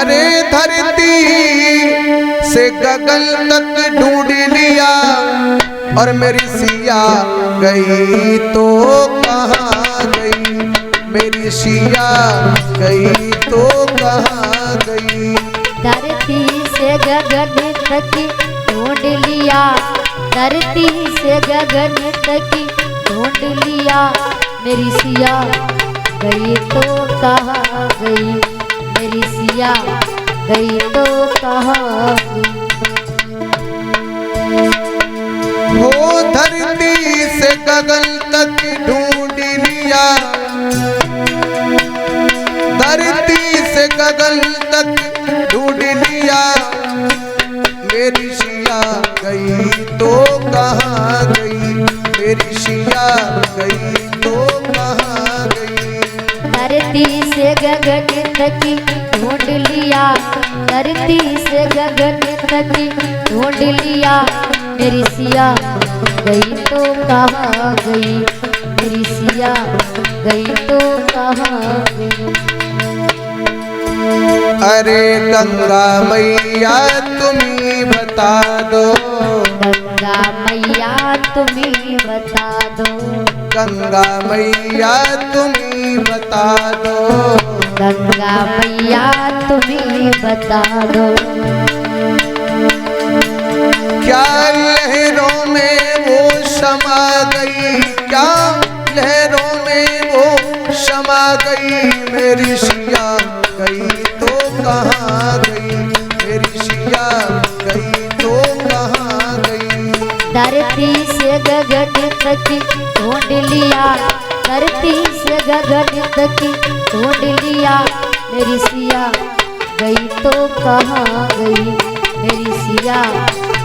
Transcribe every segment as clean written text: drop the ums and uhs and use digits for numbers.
अरे धरती से गगन तक ढूंढ लिया और मेरी सिया गई तो कहाँ गई, मेरी सिया गई तो कहाँ गई। धरती से गगन तक ढूंढ लिया, धरती से गगन तक ढूंढ लिया, मेरी सिया गई तो कहाँ गई, मेरी सिया गई तो कहाँ गई। हो धरती से गगन तक ढूंढ लिया, धरती से गगन तक ढूंढ लिया, मेरी सिया गई तो कहाँ गई, मेरी सिया गई तो कहाँ गई। धरती से गगन तक ढूंढ लिया, धरती से गगन तक ढूंढ लिया, मेरी सिया गई तो कहाँ गई, मेरी सिया गई तो कहाँ गई। अरे गंगा मैया तुम्ही बता दो, गंगा मैया तुम्ही बता दो, गंगा मैया तुम्ही बता दो, गंगा मैया तुम्ही बता दो। क्या लहरों में वो समा गई, क्या लहरों में वो समा गई, मेरी सिया गई तो कहाँ गई, मेरी सिया गई तो कहाँ गई। धरती से गगन तक ढूंढ लिया, धरती से गगन तक ढूंढ लिया, मेरी सिया गई तो कहाँ गई, मेरी सिया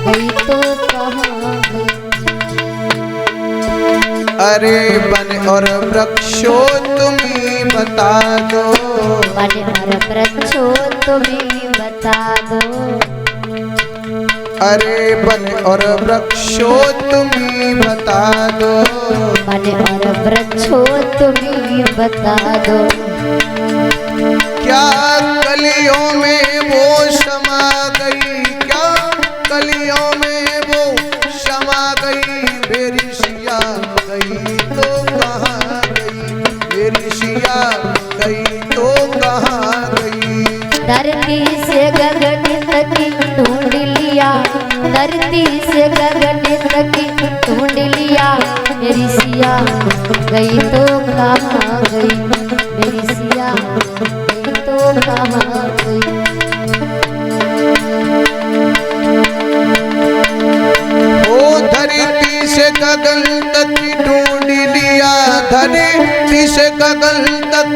गई तो कहाँ गई। अरे वन और वृक्षों तुम्ही बता दो, वन और वृक्षों तुम्ही बता दो, अरे वन और वृक्षों तुम्ही बता दो, वन और वृक्षों तुम्ही बता दो। क्या कलियों में वो समा गई, क्या कलियों में वो समा गई, मेरी सिया गई तो कहाँ गई, मेरी सिया गई तो कहाँ गई। धरती से गगन तक ढूंढ लिया, धरती से गगन तक ढूंढ लिया, मेरी सिया गई तो कहाँ गई, मेरी सिया गई तो कहाँ गई। ओ धरती से गगन तक ढूंढ लिया, धरती से गगन तक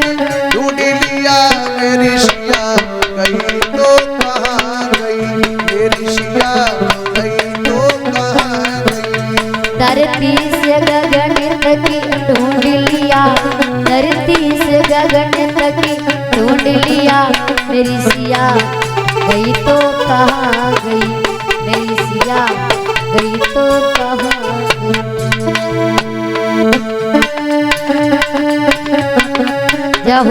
ढूंढ लिया, मेरी सिया गई तो कहाँ गई, मेरी सिया गई तो कहाँ गई। धरती से गगन तक ढूंढ लिया, धरती से गगन तक ढूंढ लिया, मेरी सिया गई तो कहाँ गई, मेरी सिया गई तो कहाँ गई। जाओ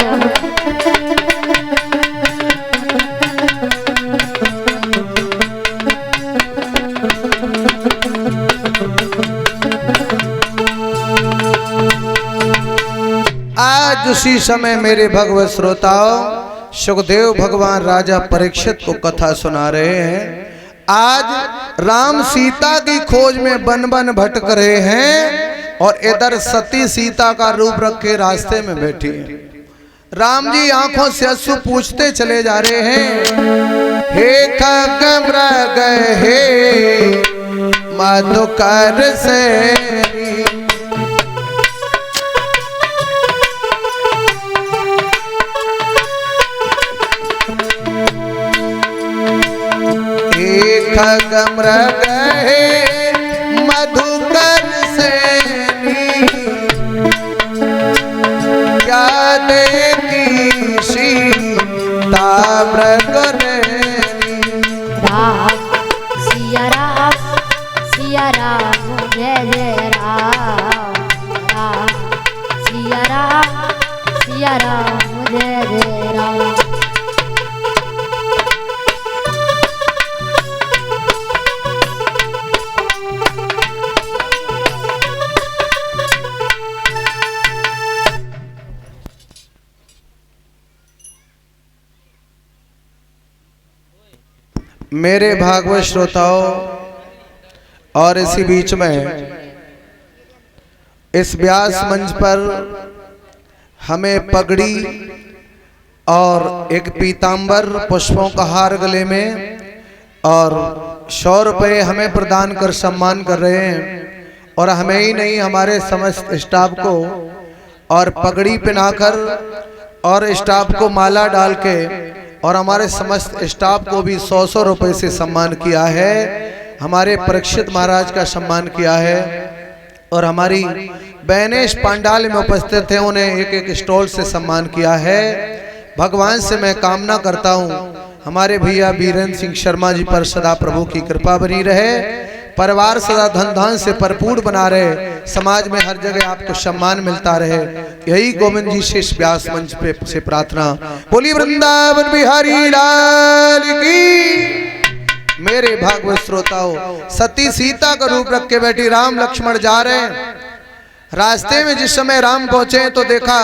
आज उसी समय मेरे भगवत श्रोताओं सुखदेव भगवान राजा परीक्षित को कथा सुना रहे हैं। आज राम सीता की खोज में वन वन भटक रहे हैं और इधर सती सीता का रूप रख के रास्ते में बैठी है। राम जी आंखों से अश्रु पूछते चले जा रहे हैं, हे खगमृग हे मधुकर से खगमृग हे मधुकर सेनी, क्या देखी सीता मृग नैनी। सिया राम जय जय राम, सिया राम जय जय राम। मेरे भागवत श्रोताओं, और इसी बीच में इस व्यास मंच पर हमें पगड़ी और एक पीतांबर पुष्पों का हार गले में और 100 रुपये हमें प्रदान कर सम्मान कर रहे हैं। और हमें ही नहीं, हमारे समस्त स्टाफ को और पगड़ी पहनाकर और स्टाफ को माला डाल के और हमारे समस्त स्टाफ को भी 100 रुपये से सम्मान किया है। हमारे परीक्षित महाराज का सम्मान किया है और हमारी बहनेश पांडाल में उपस्थित थे, उन्हें एक एक स्टॉल से सम्मान किया है। भगवान से मैं कामना करता हूँ हमारे भैया वीरेंद्र सिंह शर्मा जी पर सदा प्रभु की कृपा बनी रहे, परिवार सदा धन धान से भरपूर बना रहे, समाज में हर जगह आपको सम्मान मिलता रहे। यही गोविंद जी से इस व्यास मंच पे से प्रार्थना। बोली वृंदावन बिहारी लाल की। मेरे भागवत श्रोताओ, सती सीता का रूप रख के बैठी राम लक्ष्मण जा रहे हैं। रास्ते में जिस समय राम पहुंचे तो देखा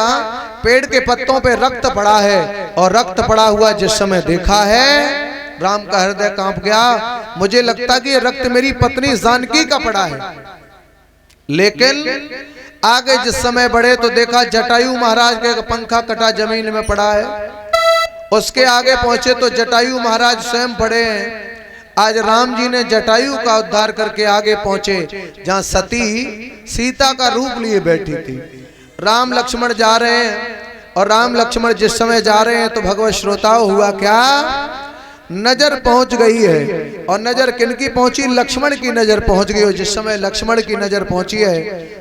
पेड़ के पत्तों पे रक्त पड़ा है, और रक्त पड़ा हुआ जिस समय देखा है राम का हृदय कांप गया। मुझे लगता कि ये रक्त मेरी पत्नी जानकी का पड़ा है। लेकिन आगे जिस समय बढ़े तो देखा जटायु महाराज के पंखा कटा जमीन में पड़ा है। उसके आगे पहुंचे तो जटायु महाराज स्वयं पड़े हैं। आज राम जी ने जटायु का उद्धार करके आगे पहुंचे जहां सती सीता का रूप लिए बैठी थी। राम लक्ष्मण जा रहे हैं, और राम लक्ष्मण जिस समय जा रहे हैं तो भगवत श्रोताओं हुआ क्या, नजर पहुंच गई है। और नजर किनकी पहुंची, लक्ष्मण की नजर पहुंच गई। और जिस समय लक्ष्मण की नजर पहुंची है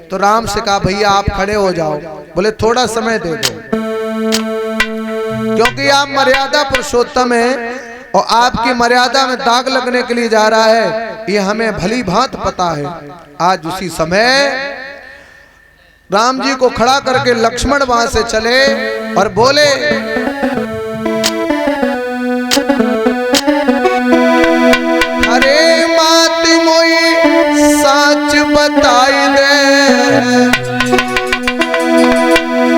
तो राम से कहा भैया आप खड़े हो जाओ। बोले थोड़ा समय दे दो, क्योंकि आप मर्यादा पुरुषोत्तम है और आपकी मर्यादा में दाग लगने के लिए जा रहा है, ये हमें भली भांत पता है। आज उसी समय राम जी को खड़ा करके लक्ष्मण वहां से चले और बोले अरे मात मोई सच बताई दे,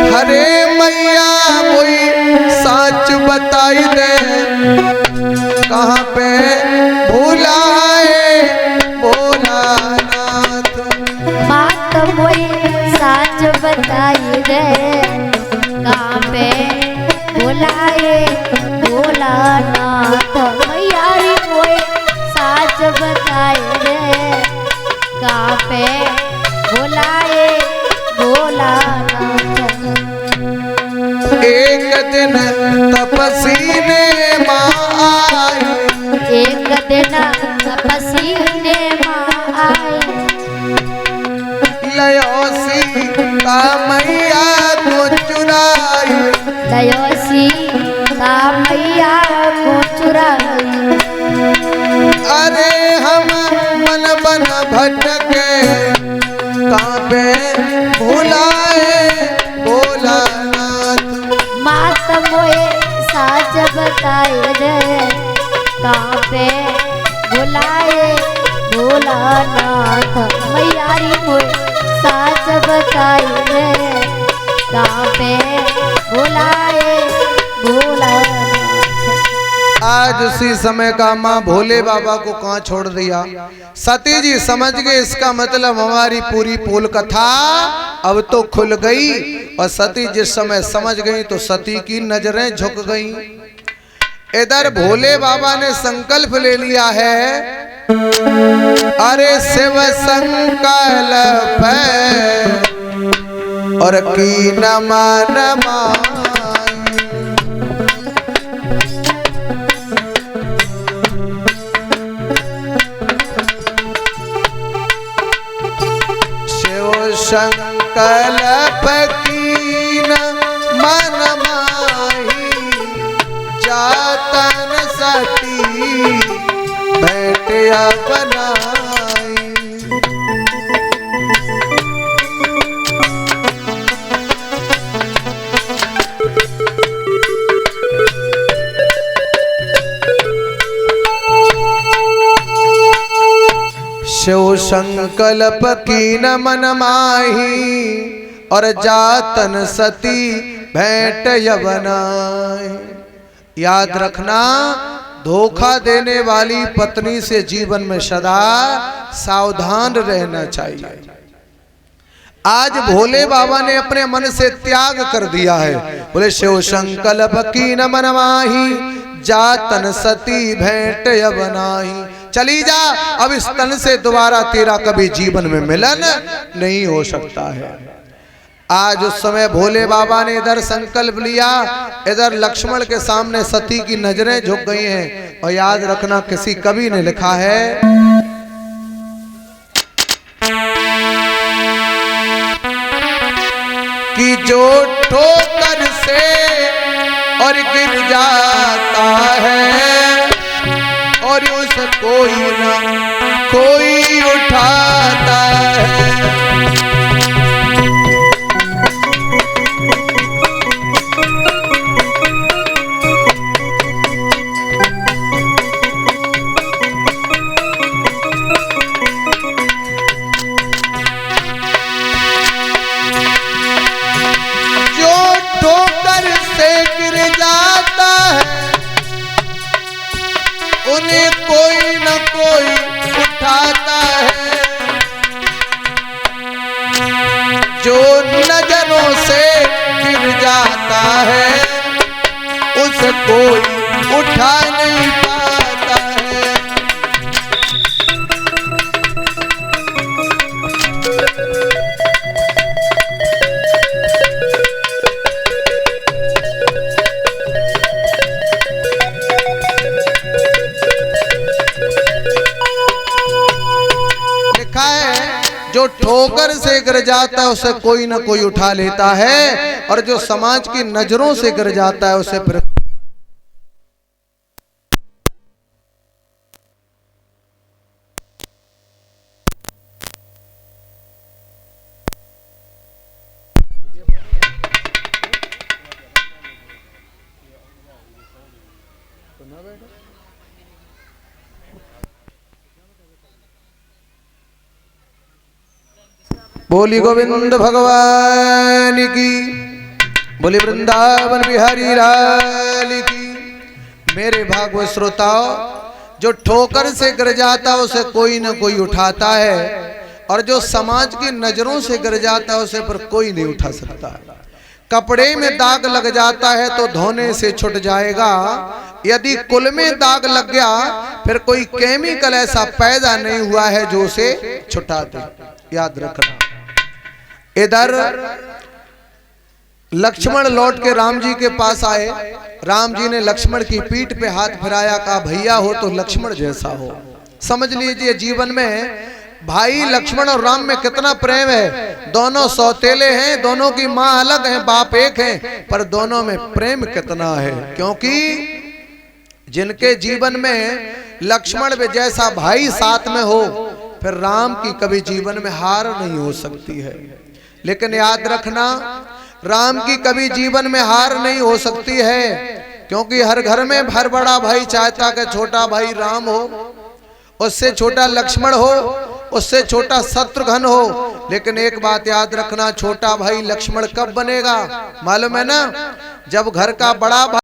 हरे मैया मोई सच बताई दे, कहाँ पे भुलाए भोलानाथ। बात मोई साच बताई दे, कहाँ पे भुलाए भोलानाथ। मैया रे मोई साच बताई दे, कहाँ पे भुलाए भोलानाथ। एक दिन तपसी ने माँ आई, एक दिन तपसी ने माँ आई, लयो सीता मैया को चुराई, लयो सीता मैया को चुराई। अरे हम मन बन भटके, कहाँ पे भुलाए भोलानाथ। मात मोए साच बताए रे, कहाँ पे भुलाए भोलानाथ। मैया री मोए साच बताए रे, कहाँ पे भुलाए भोलानाथ। आज उसी समय का माँ भोले बाबा को कहाँ छोड़ दिया। सती जी समझ गए इसका मतलब हमारी पूरी पोल कथा अब तो खुल गई। और सती जिस समय समझ गई तो सती की नजरें झुक गईं। इधर भोले बाबा ने संकल्प ले लिया है, अरे शिव संकल्प और की नमा नमा, संकल्प कीन मन माही, जातन सती बैठया बनाई। शिव संकल्प कीन मन माही, और जातन सती भेंट यवनाई। याद रखना धोखा देने वाली पत्नी से जीवन में सदा सावधान रहना चाहिए। आज भोले बाबा ने अपने मन से त्याग कर दिया है। बोले शिव संकल्प की न मन माही, जा तन सती भेंट अब नाही। चली जा, अब इस तन से दोबारा तेरा कभी जीवन में मिलन नहीं हो सकता है। आज उस समय भोले बाबा ने इधर संकल्प लिया, इधर लक्ष्मण के सामने सती की नजरें झुक गई हैं। और याद रखना, किसी कवि ने लिखा है कि जो ठोकर से और गिर जाता है और उसे कोई ना कोई उठाता है। उन्हें कोई न कोई उठाता है। जो नजरों से गिर जाता है उसे कोई उठा नहीं पाता है। जो ठोकर से गिर जाता है उसे कोई ना कोई उठा लेता है, और जो समाज की नजरों से गिर जाता है उसे फिर बोली गोविंद भगवान की, बोली वृंदावन बिहारी लाल की। मेरे भागवत श्रोताओ, जो ठोकर से गिर जाता है उसे कोई न कोई उठाता है, और जो समाज की नजरों से गिर जाता है उसे पर कोई नहीं उठा सकता। कपड़े में दाग लग जाता है तो धोने से छूट जाएगा, यदि कुल में दाग लग गया फिर कोई केमिकल ऐसा पैदा नहीं हुआ है जो उसे छुटा दे। याद रखना। इधर लक्ष्मण लौट के राम जी के पास आए। राम जी ने लक्ष्मण की पीठ पे हाथ फिराया, कहा भैया हो तो लक्ष्मण जैसा हो। समझ लीजिए जीवन में भाई लक्ष्मण और राम में कितना प्रेम है। दोनों सौतेले हैं, दोनों की माँ अलग है, बाप एक है, पर दोनों में प्रेम कितना है। क्योंकि जिनके जीवन में लक्ष्मण जैसा भाई साथ में हो, फिर राम की कभी जीवन में हार नहीं हो सकती है। लेकिन याद रखना, राम की कभी जीवन में हार नहीं हो सकती है, क्योंकि हर घर में हर बड़ा भाई चाहता कि छोटा भाई राम हो, उससे छोटा लक्ष्मण हो, उससे छोटा शत्रुघ्न हो। लेकिन एक बात याद रखना, छोटा भाई लक्ष्मण कब बनेगा मालूम है ना? जब घर का बड़ा भाई